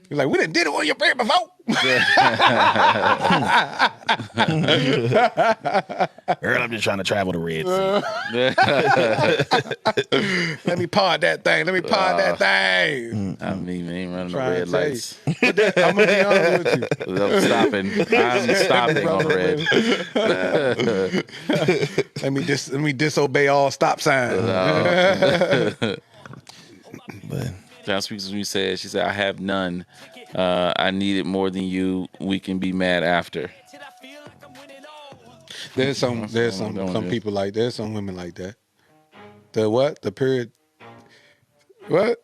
C: You're like, we done did it on your period before.
A: Girl, I'm just trying to travel the Red Sea.
C: Let me pod that thing.
B: I mean, we ain't running the
C: Trying
B: red
C: to tell you.
B: lights.
C: I'm gonna be honest with you.
B: I'm stopping on red.
C: Let me disobey all stop signs.
A: But
B: John speaks as we said. She said, "I have none. I need it more than you. We can be mad after."
C: There's some people like there's some women like that. The what? The period. What?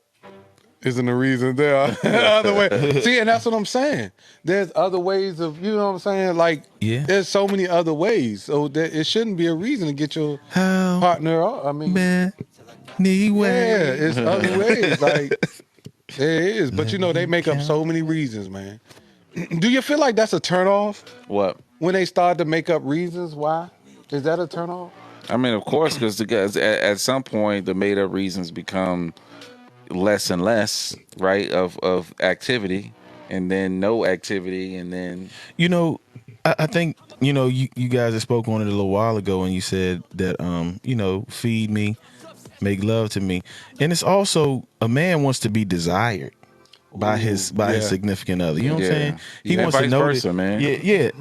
C: Isn't the reason there are other way. See, and that's what I'm saying. There's other ways of, you know what I'm saying? Like, there's so many other ways. So it shouldn't be a reason to get your partner off. I mean, it's other ways. Like, there is. But, they make up so many reasons, man. Do you feel like that's a turnoff?
B: What?
C: When they start to make up reasons why? Is that a turnoff?
B: I mean, of course, because at some point, the made up reasons become less and less, right, of activity, and then no activity, and then
A: I think you guys had spoke on it a little while ago, and you said that feed me, make love to me, and it's also a man wants to be desired by his significant other. You know what I'm saying? He wants to know
B: versa, man.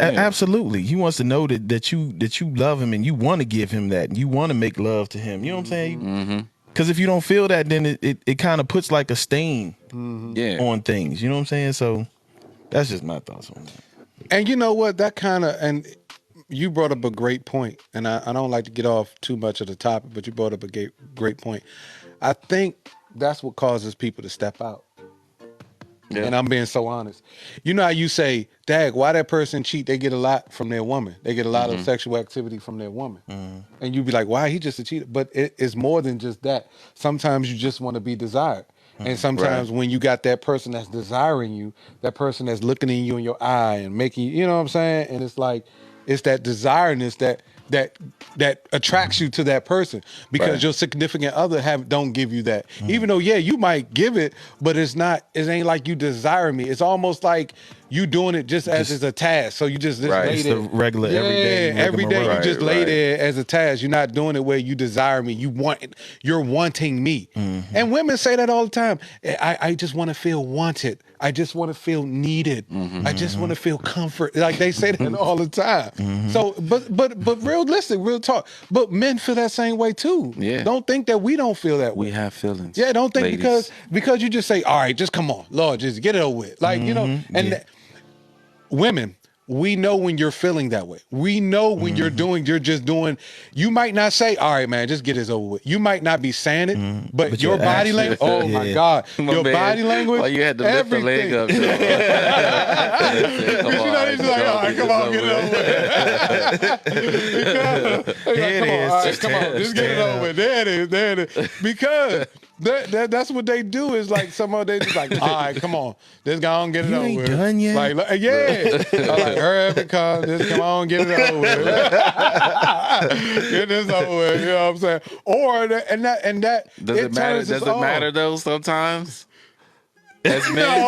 A: Absolutely. He wants to know that you love him and you want to give him that and you want to make love to him. You know what I'm saying?
B: Mm-hmm.
A: Because if you don't feel that, then it kind of puts like a stain on things. You know what I'm saying? So that's just my thoughts on that.
C: And you know what? That kind of, and you brought up a great point, and I don't like to get off too much of the topic, but you brought up a great point. I think that's what causes people to step out. Yeah. And I'm being so honest. You know how you say, "Dag, why that person cheat?" They get a lot from their woman. They get a lot of sexual activity from their woman. And you be like, "Why? He just a cheater." But it's more than just that. Sometimes you just want to be desired. And sometimes when you got that person that's desiring you, that person that's looking in you in your eye and making you know what I'm saying? And it's like, it's that desiredness that attracts you to that person because your significant other don't give you that. Even though, you might give it, but it ain't like you desire me. It's almost like you doing it just as a task. So you just lay there.
A: The regular every day
C: you just lay there as a task. You're not doing it where you desire me. You're wanting me. And women say that all the time. I just want to feel wanted. I just want to feel needed. I just want to feel comfort. Like they say that all the time. So, but realistic, real talk. But men feel that same way too.
B: Yeah.
C: Don't think that we don't feel that way.
B: We have feelings.
C: Yeah, don't think
B: ladies.
C: because you just say, all right, just come on, Lord, just get it over with. Like, women, we know when you're feeling that way. We know when you're just doing, you might not say, all right, man, just get this over with. You might not be saying it, but your body language, oh my God, your body language,
B: well, you had to lift the leg up. Come on,
C: he's like, all right, come on, get it over with. Come on, just get it over with. There it is. Because that's what they do is like they just like, all right, come on, just go on, get it over with.
A: You ain't done yet?
C: Like, I'm like, hurry up and come on, get it over with. Get this over with, you know what I'm saying? Or, that
B: does it matter? Does it matter though sometimes? That's me.
C: No,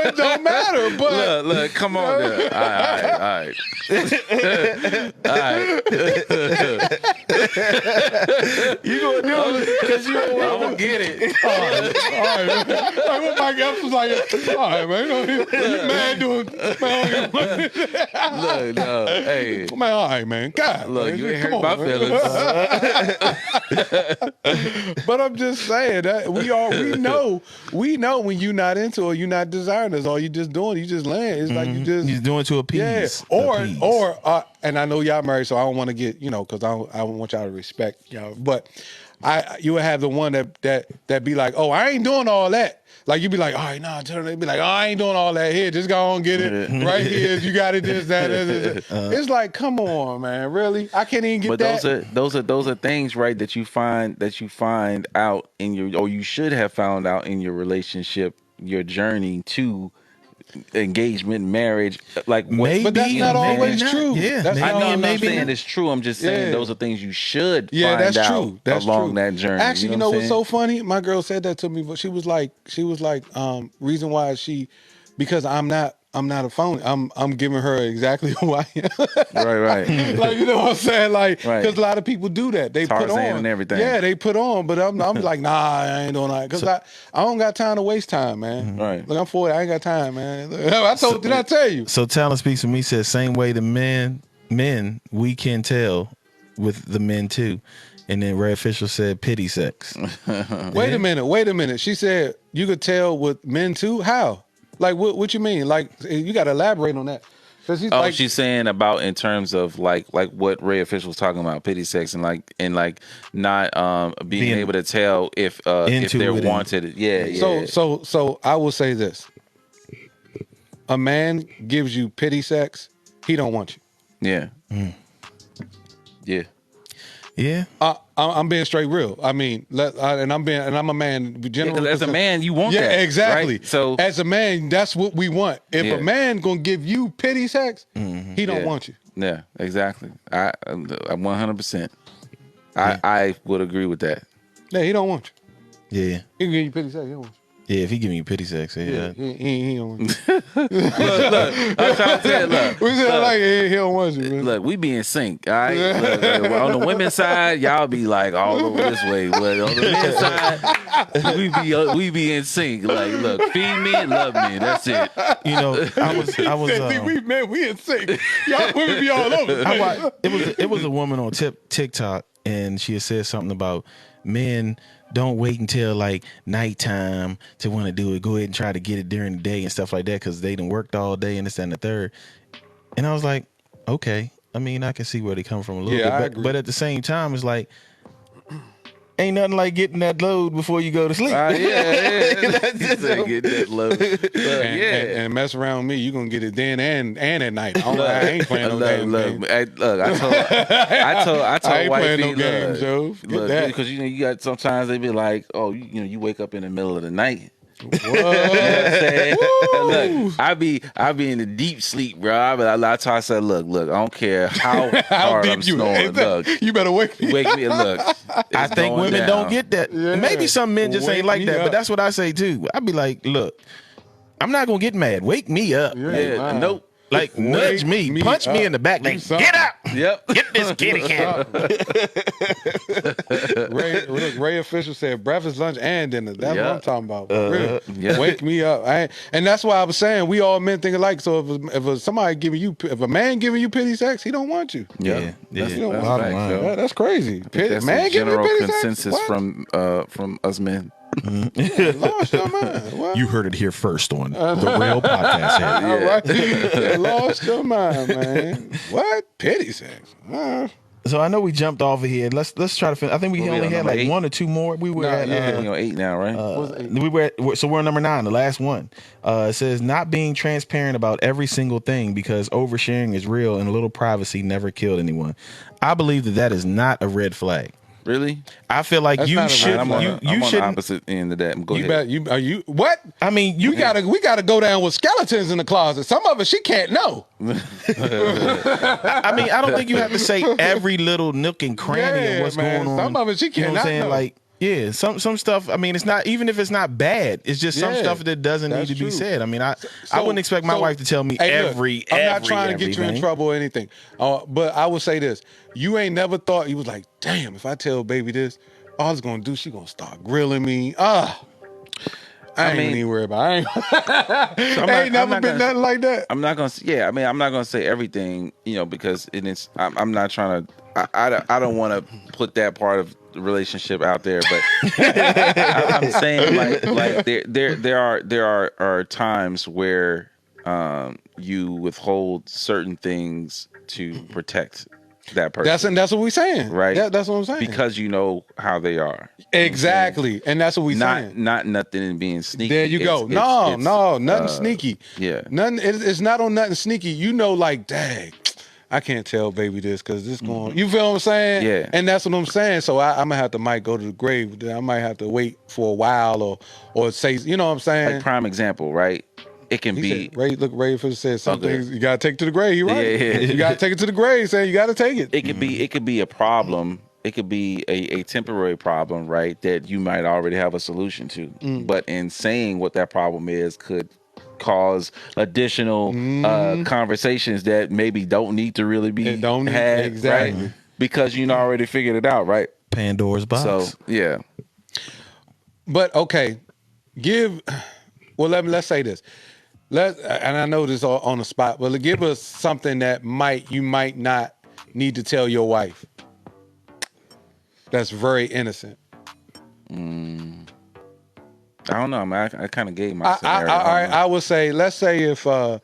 C: it don't matter. But
B: look, come on, all right.
C: You gonna do it because you don't want to get it. All right, man. Like what Mike Epps was like, all right, man. You mad doing?
B: Look, no, hey,
C: man, all right, man. God,
B: look,
C: man,
B: you ain't hurt my feelings.
C: But I'm just saying that we know when you're not into it, you're not desiring us. All you just doing, you just laying. It's like you just
A: doing to appease.
C: Yeah. Or and I know y'all married, so I don't want to get because I don't want y'all to respect y'all. But you would have the one that be like, oh, I ain't doing all that. Like you be like, all right, nah, they be like, oh, I ain't doing all that here. Just go on get it right here. You got it. This, that. It's like, come on, man, really? I can't even get that.
B: But those are things, right? That you find out in your, or you should have found out in your relationship, your journey to engagement, marriage, like what,
A: Maybe,
C: but that's not always true.
A: Yeah,
C: That's
B: I
C: not
B: know. I'm not
A: maybe
B: saying
A: not.
B: it's true. I'm just saying those are things you should
C: Yeah,
B: find
C: that's
B: out
C: true. That's
B: along
C: true.
B: that journey.
C: Actually, you know
B: what I'm
C: what's
B: saying?
C: so funny? My girl said that to me, but she was like, reason why because I'm not a phony. I'm giving her exactly who I am.
B: Right.
C: Like, you know what I'm saying? Like,
B: Right.
C: because a lot of people do that. They put
B: Tarzan
C: on
B: and everything.
C: Yeah, they put on, but I'm like, nah, I ain't doing that because I don't got time to waste time, man.
B: Right.
C: Look, I'm 40. I ain't got time, man. Did I tell you?
A: So Talent Speaks for Me says same way the men we can tell with the men too. And then Ray Official said pity sex.
C: Wait a minute. She said you could tell with men too. How? Like what you mean? Like you got to elaborate on that.
B: She's saying about in terms of like what Ray Official was talking about, pity sex, and not being able to tell if they're wanted. Yeah.
C: So I will say this: a man gives you pity sex, he don't want you.
B: Yeah. Yeah.
A: Yeah.
C: I'm being straight real. I mean, I'm a man. Generally,
B: as a man, you want that.
C: Yeah, exactly.
B: Right? So
C: as a man, that's what we want. If a man gonna give you pity sex, he don't want you.
B: Yeah, exactly. I'm 100%. I would agree with that.
C: Yeah, he don't want you.
A: Yeah.
C: He can give you pity sex. He don't want you.
A: Yeah, if he giving you pity sex, yeah.
C: He don't want you.
B: Look, I'm trying to tell you,
C: We said like he don't want you, man.
B: Look, we be in sync, all right? Look, on the women's side, y'all be like all over this way, but on the men's side, we be in sync. Like, look, feed me and love me. That's it.
A: You know, I was
C: we in sync. Y'all women be all over.
A: it was a woman on TikTok, and she had said something about men don't wait until like nighttime to want to do it. Go ahead and try to get it during the day and stuff like that because they done worked all day and this and the third. And I was like, okay. I mean, I can see where they come from a little bit, but at the same time, it's like ain't nothing like getting that load before you go to sleep.
B: Yeah. Get that load.
C: And mess around with me, you gonna get it then and at night. I ain't playing no games.
B: I told
C: I ain't
B: wifey,
C: playing no games, Joe.
B: Because you got sometimes they be like, oh, you wake up in the middle of the night.
C: What?
B: You know what I'm saying? Look, I be in the deep sleep, bro. I said, look, I don't care how hard I'm snoring. Look,
C: you better wake me.
B: Look.
A: I think women
B: down.
A: don't get that.
C: Yeah.
A: Maybe some men just ain't
C: Wake
A: like
C: me
A: that,
C: up.
A: but that's what I say too. I be like, look, I'm not gonna get mad. Wake me up.
B: Yeah, nope.
A: Like nudge me, punch me in the back, like get up.
B: Yep.
A: Get this kitty cat.
C: Ray Official said breakfast, lunch, and dinner. That's what I'm talking about. Really.
B: Yeah.
C: Wake me up. And that's why I was saying we all men think alike. So if a man giving you pity sex, he don't want you.
A: Yeah.
B: That's
A: Bottom line.
C: Yeah, that's crazy.
B: That's
C: man
B: a
C: giving you
B: general
C: pity
B: consensus
C: sex? What?
B: from us men.
C: Lost your mind. What?
A: You heard it here first on the Real Podcast Head.
C: All right. Lost your mind, man. What? Pity sex.
A: So I know we jumped off of here. Let's try to finish. I think we
B: We'll be
A: only
B: on
A: had
B: number
A: like
B: 8.
A: 1 or 2 more. We were at
B: 8 now, right?
A: we're on number 9, the last one. It says not being transparent about every single thing because oversharing is real and a little privacy never killed anyone. I believe that is not a red flag.
B: Really?
A: I feel like
C: That's
A: you
C: not a
A: should.
C: red
B: I'm
C: flag.
B: on the
A: shouldn't.
B: opposite end of that. Go
C: You
B: ahead.
C: bet. Are you what?
A: I mean,
C: We gotta go down with skeletons in the closet. Some of it she can't know.
A: I mean, I don't think you have to say every little nook and cranny of what's
C: man.
A: going on.
C: Some of it she
A: You know what
C: cannot
A: I'm saying?
C: know.
A: Like, yeah, some stuff. I mean, it's not even if it's not bad. It's just some
C: Yeah,
A: stuff that doesn't need
C: that's
A: to be
C: true.
A: said. I mean, I wouldn't expect my wife to tell me
C: Hey, look,
A: every.
C: I'm not trying to get you in
A: everything.
C: trouble or anything. But I will say this: you ain't never thought you was like, damn, if I tell baby this, all it's gonna do, she gonna start grilling me. I ain't even worried about. I ain't never been nothing like that.
B: I'm not gonna. Yeah, I mean, I'm not gonna say everything, because I'm not trying to. I don't want to put that part of the relationship out there, but I'm saying like there are times where you withhold certain things to protect that person.
C: That's what we're saying.
B: Right.
C: That's what I'm saying.
B: Because you know how they are.
C: Exactly. And that's what we're saying.
B: Not nothing in being sneaky.
C: There you go. Nothing sneaky.
B: Yeah.
C: Nothing. It's not on nothing sneaky. You know, like, dang, I can't tell baby this because this going. You feel what I'm saying?
B: Yeah.
C: And that's what I'm saying. So I'm gonna have to might go to the grave. Then I might have to wait for a while or say, you know what I'm saying?
B: Like prime example, right? It can be
C: Ray Fisher said some things you gotta take to the grave. He right.
B: Yeah.
C: You gotta take it to the grave, saying you gotta take it.
B: It could be a problem. It could be a temporary problem, right? That you might already have a solution to. But in saying what that problem is could cause additional conversations that maybe don't need to really be had,
C: exactly.
B: right? Because you already figured it out, right?
A: Pandora's box.
B: So yeah.
C: But okay, let's say this. And I know this on the spot, but give us something that you might not need to tell your wife. That's very innocent.
B: I don't know. I kind of gave my scenario.
C: I would say, let's say if, do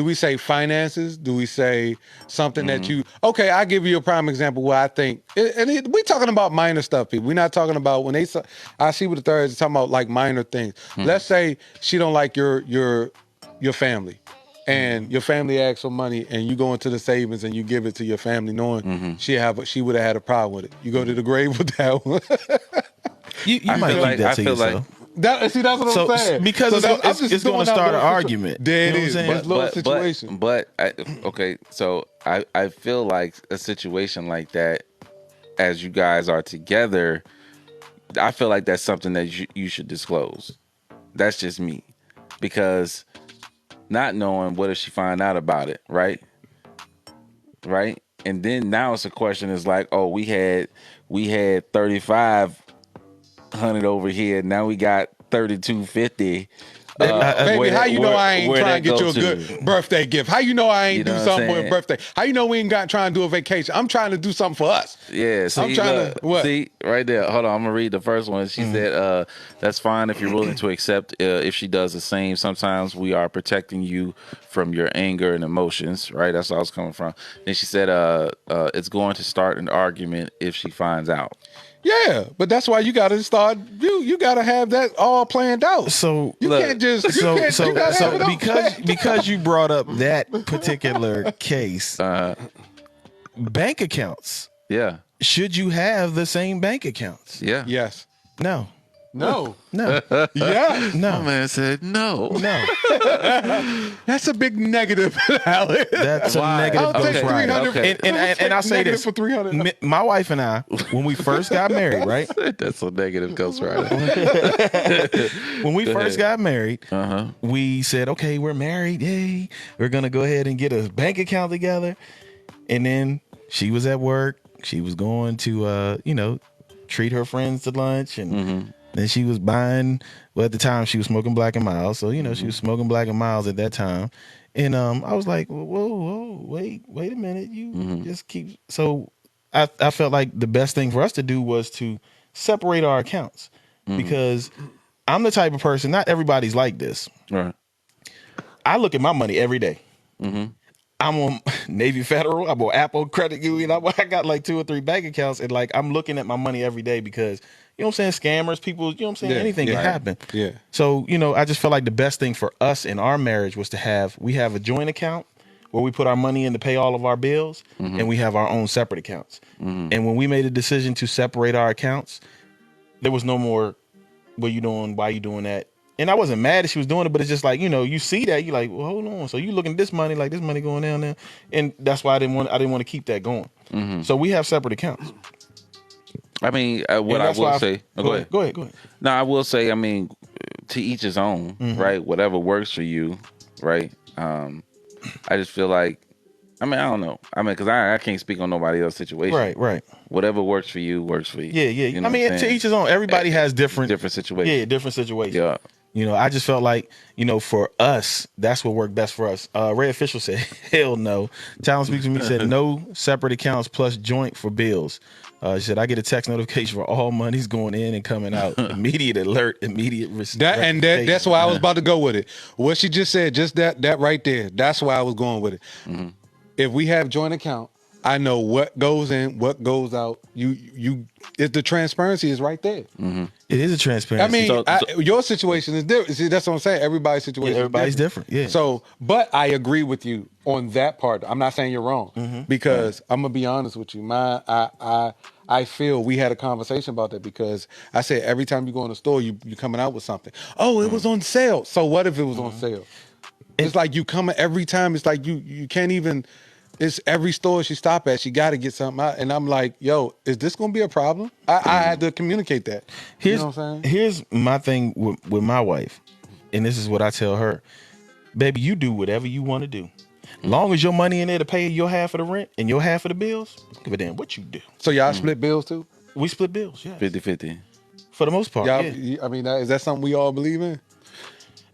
C: we say finances? Do we say something that you, okay, I'll give you a prime example where I think, we're talking about minor stuff, people. We're not talking about when I see what the third is talking about like minor things. Let's say she don't like your family. And your family asks for money, and you go into the savings and you give it to your family, knowing she would have had a problem with it. You go to the grave with that one.
A: you might keep that to yourself.
C: That's what I'm saying.
A: Because it's going to start an argument.
C: There it is.
B: Okay, so I feel like a situation like that, as you guys are together, I feel like that's something that you should disclose. That's just me, because not knowing what if she find out about it, right? And then now it's a question is like, oh, we had 3,500 over here. Now we got 3,250.
C: Baby, how you know I ain't trying to get you a good birthday gift? How you know I ain't do something for a birthday? How you know we ain't trying to do a vacation? I'm trying to do something for us.
B: Yeah, so
C: I'm trying to what?
B: See right there. Hold on, I'm gonna read the first one. She said, "That's fine if you're willing to accept if she does the same. Sometimes we are protecting you from your anger and emotions." Right, that's where I was coming from. Then she said, "It's going to start an argument if she finds out."
C: Yeah, but that's why you got to start. You got to have that all planned out.
A: So
C: you can't just
A: because you brought up that particular case, bank accounts.
B: Yeah.
A: Should you have the same bank accounts?
B: Yeah.
C: Yes.
A: No.
C: No.
B: Yeah.
A: No.
B: My man said no.
A: No.
C: That's a big negative, Alex.
A: That's a negative.
C: I'll take 300.
B: Okay.
A: And I'll say this:
C: for 300.
A: My wife and I, when we first got married, right?
B: That's a negative Ghost Rider.
A: When we first got married, we said, "Okay, we're married. Yay! We're gonna go ahead and get a bank account together." And then she was at work. She was going to, treat her friends to lunch, and then she was buying. Well, at the time, she was smoking Black and Miles, so she was smoking Black and Miles at that time. And I was like, whoa, wait a minute, you just keep. So I felt like the best thing for us to do was to separate our accounts, because I'm the type of person. Not everybody's like this.
B: Right.
A: I look at my money every day. I'm on Navy Federal. I'm on Apple Credit Union. I got like 2 or 3 bank accounts, and like I'm looking at my money every day because you know what I'm saying, scammers, people, you know what I'm saying, anything can happen.
C: Yeah.
A: So I just felt like the best thing for us in our marriage was to have a joint account where we put our money in to pay all of our bills, and we have our own separate accounts. And when we made a decision to separate our accounts, there was no more, what you doing? Why you doing that? And I wasn't mad that she was doing it, but it's just like, you see that, you're like, well, hold on. So you looking at this money, like this money going down there. And that's why I didn't want to keep that going. So we have separate accounts.
B: I mean, what I will say.
A: Go ahead.
B: No, I will say, I mean, to each his own, right? Whatever works for you, right? I just feel like, I don't know. Because I can't speak on nobody else's situation.
A: Right.
B: Whatever works for you, works for you.
A: Yeah.
B: You know
A: to each his own. Everybody has different
B: situations.
A: Yeah, different situations.
B: Yeah.
A: I just felt like, for us, that's what worked best for us. Ray Official said, hell no. Talent Speaks to Me said, no separate accounts plus joint for bills. She said, I get a text notification for all monies going in and coming out. Immediate alert, immediate receipt.
C: That's why I was about to go with it. What she just said, just that right there, that's why I was going with it. If we have joint account, I know what goes in, what goes out. The transparency is right there.
A: It is a transparency.
C: I mean, your situation is different. See, that's what I'm saying. Everybody's situation
A: everybody's
C: is
A: different. Yeah.
C: So, but I agree with you on that part. I'm not saying you're wrong because I'm gonna be honest with you. I feel we had a conversation about that because I said every time you go in the store, you're coming out with something. Oh, it was on sale. So what if it was on sale? It's like you come every time. It's like you can't even. It's every store she stop at, she got to get something out. And I'm like, yo, is this going to be a problem? I had to communicate that. You know what I'm saying?
A: Here's my thing with my wife, and this is what I tell her. Baby, you do whatever you want to do. Long as your money in there to pay your half of the rent and your half of the bills, give a damn what you do.
C: So y'all split bills too?
A: We split bills, yeah.
B: 50-50.
A: For the most part,
C: I mean, is that something we all believe in?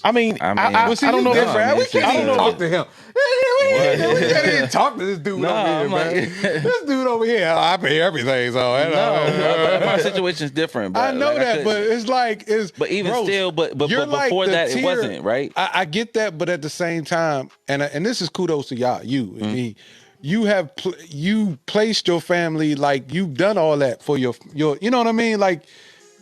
A: I don't know.
C: We can't even talk to him. We can't even
B: Yeah.
C: talk to this dude over here,
B: I'm
C: man.
B: like-
C: This dude over here, I pay everything. So
B: No, my situation's different. But
C: I know
B: like
C: that, but it's like
B: But even
C: bro,
B: still, but
C: you're like
B: before
C: the
B: that,
C: tier-
B: it wasn't right.
C: I get that, but at the same time, and this is kudos to y'all, you and me. You have you placed your family, like you've done all that for your you know what I mean, like.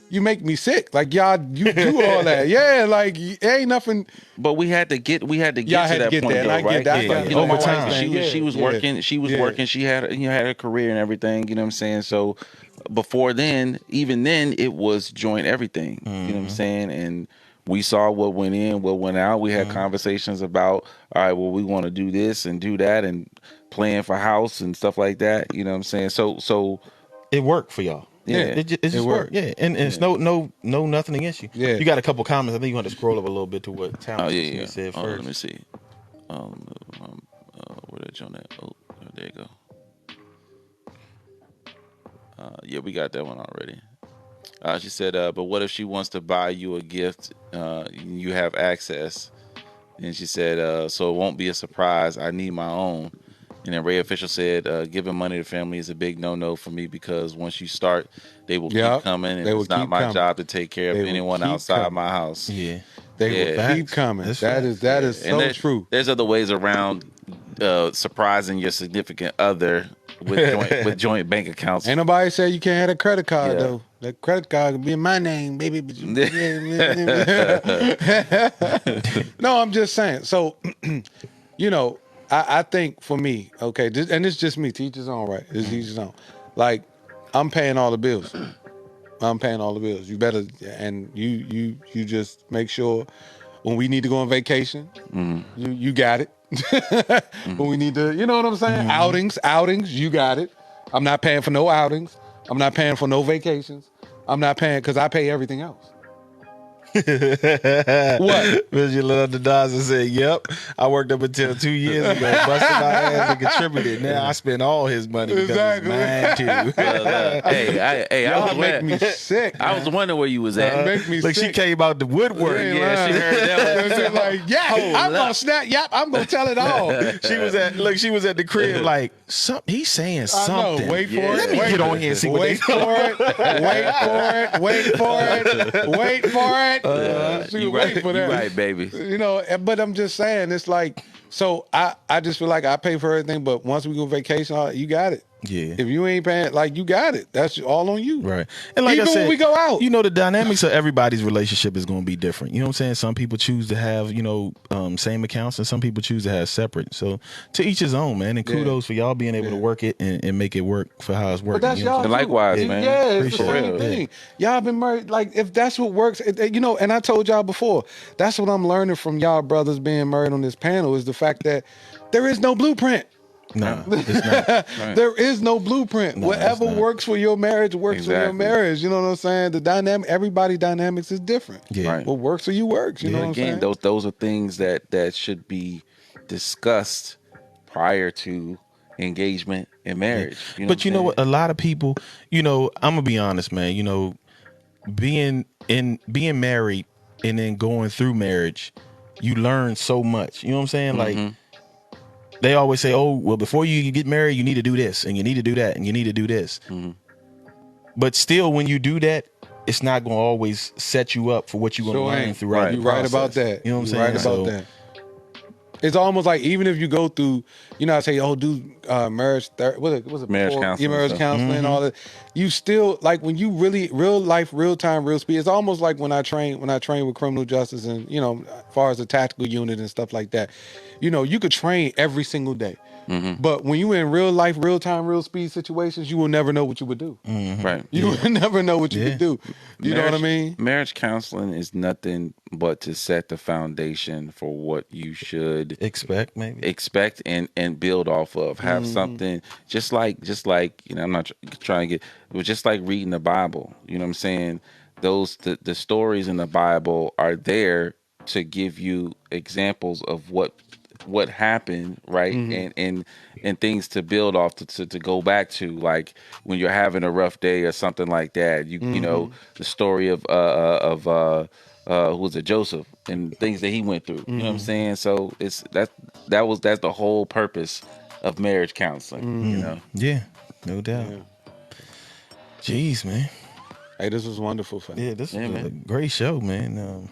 C: You make me sick. Like y'all, you do all that. Yeah, like it ain't nothing.
B: But we had to get to
C: had
B: that
C: to get
B: point,
C: there, and
B: though,
C: I get
B: right?
C: that.
B: Yeah.
C: Like,
B: You know,
A: over
B: my
A: time.
B: wife, she was working. She was working. She had had a career and everything. You know what I'm saying? So before then, even then, it was joint everything. You know what I'm saying? And we saw what went in, what went out. We had conversations about, all right, well, we want to do this and do that, and plan for house and stuff like that. You know what I'm saying? So
A: it worked for y'all.
B: Yeah.
A: It just worked. Yeah, and it's no nothing against you.
C: Yeah.
A: You got a couple comments. I think you want to scroll up a little bit to what Talent said first.
B: Let me see. Where did John at? Oh, there you go. Yeah, we got that one already. She said, but what if she wants to buy you a gift? You have access. And she said, so it won't be a surprise. I need my own. And then Ray Official said, giving money to family is a big no-no for me because once you start, they will keep coming, and it's not my job to take care of anyone outside my house.
A: Yeah.
C: They will keep coming. That is so true.
B: There's other ways around surprising your significant other with joint bank accounts.
C: Ain't nobody say you can't have a credit card though. That credit card could be in my name, baby. No, I'm just saying. So, you know, I think for me, okay, and it's just me. Teach his own, right? It's teach his own. Like, I'm paying all the bills. You better, and you just make sure when we need to go on vacation, you got it. When we need to, you know what I'm saying? Outings, you got it. I'm not paying for no outings. I'm not paying for no vacations. I'm not paying because I pay everything else. What?
A: Mr. Little Dodson said, yep, I worked up until 2 years ago, busted my ass and contributed. Now I spend all his money because it's mine too.
B: Hey,
C: Y'all make me sick.
B: I was wondering where you was at.
C: Make me
A: Look,
C: sick.
A: she came out the woodwork.
B: Yeah, she heard that one.
C: She's like, I'm gonna snap. Yep, I'm gonna tell it all.
A: She was at the crib like, he's saying something.
C: I know. Wait for it.
A: Let me get on here and see what
C: Wait for it. Wait for it. She
B: You
C: was waiting
B: right,
C: for that.
B: you right, baby.
C: You know, but I'm just saying, it's like, so I just feel like I pay for everything, but once we go vacation, you got it.
A: Yeah.
C: If you ain't paying, like, you got it. That's all on you.
A: Right. And like
C: Even
A: I said,
C: when we go out.
A: you know, the dynamics of everybody's relationship is going to be different. You know what I'm saying? Some people choose to have, same accounts, and some people choose to have separate. So to each his own, man. And kudos for y'all being able to work it and make it work for how it's working.
C: But that's y'all.
B: And likewise, man.
C: Yeah, it's the
A: Appreciate
C: same
A: it.
C: thing. Y'all been married. Like, if that's what works, and I told y'all before, that's what I'm learning from y'all brothers being married on this panel is the fact that there is no blueprint.
A: No, it's not.
C: There is no blueprint.
A: No,
C: Whatever
A: it's not.
C: works for your marriage works for your
B: Exactly.
C: marriage. You know what I'm saying? The dynamic, everybody dynamics is different.
A: Yeah.
B: Right.
C: What works for you works. You know what I'm saying?
B: Again, those are things that should be discussed prior to engagement and marriage.
A: But you know what? A lot of people, I'm gonna be honest, man. Being married and then going through marriage, you learn so much. You know what I'm saying? Like they always say, "Oh, well, before you get married, you need to do this, and you need to do that, and you need to do this." But still, when you do that, it's not gonna always set you up for what you're gonna learn throughout.
C: You're
A: the
C: right about
A: process.
C: that.
A: You know what I'm
C: You're
A: saying?
C: right about that. It's almost like even if you go through, I say, oh, do marriage, was it
B: Marriage
C: before?
B: counseling
C: Marriage
B: stuff.
C: counseling, all that. You still like when you really real life, real time, real speed. It's almost like when I train with criminal justice and as far as the tactical unit and stuff like that. You could train every single day. But when you in real life, real time, real speed situations, you will never know what you would do.
B: Right.
C: You will never know what you could do. You know what I mean?
B: Marriage counseling is nothing but to set the foundation for what you should
A: expect
B: and build off of. Have something just like I'm not trying to get, it was just like reading the Bible. You know what I'm saying? The stories in the Bible are there to give you examples of what happened, right? And things to build off to go back to, like when you're having a rough day or something like that. You know the story of who was it, Joseph, and things that he went through. You know what I'm saying? So that's the whole purpose of marriage counseling. You know?
A: Yeah, no doubt.
C: Yeah.
A: Jeez, man.
C: Hey, this was wonderful, fam.
A: Yeah, this was a great show, man.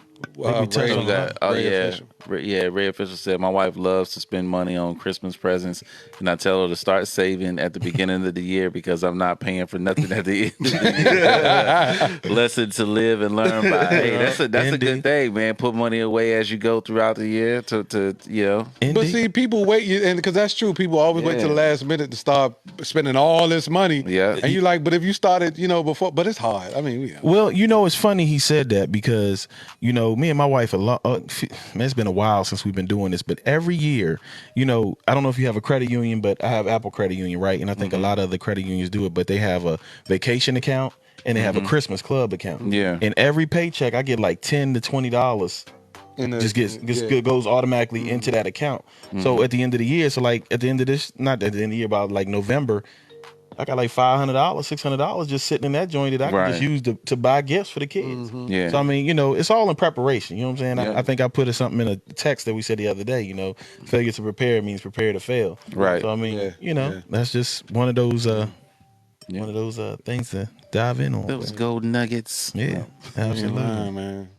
C: Ray,
B: Ray Official said, my wife loves to spend money on Christmas presents, and I tell her to start saving at the beginning of the year because I'm not paying for nothing at the end of the year. Lesson to live and learn by. Hey, that's a good thing, man. Put money away as you go throughout the year to
C: But see, people wait, and because that's true, people always wait till the last minute to start spending all this money.
B: Yeah,
C: and you like, but if you started, before, but it's hard. I mean,
A: well, it's funny he said that because me and my wife man, it's been a while since we've been doing this, but every year, I don't know if you have a credit union, but I have Apple Credit Union, right? And I think a lot of the credit unions do it, but they have a vacation account and they have a Christmas club account.
B: Yeah.
A: And every paycheck, I get like $10 to $20. Goes automatically into that account. So at the end of the year, not at the end of the year, about like November, I got like $500, $600 just sitting in that joint that I can just use to buy gifts for the kids.
B: Yeah.
A: So I mean, it's all in preparation. You know what I'm saying?
B: Yeah.
A: I think I put something in a text that we said the other day. Failure to prepare means prepare to fail.
B: Right.
A: So I mean, that's just one of those things to dive in on.
B: Those gold nuggets.
A: Yeah, absolutely,
C: man.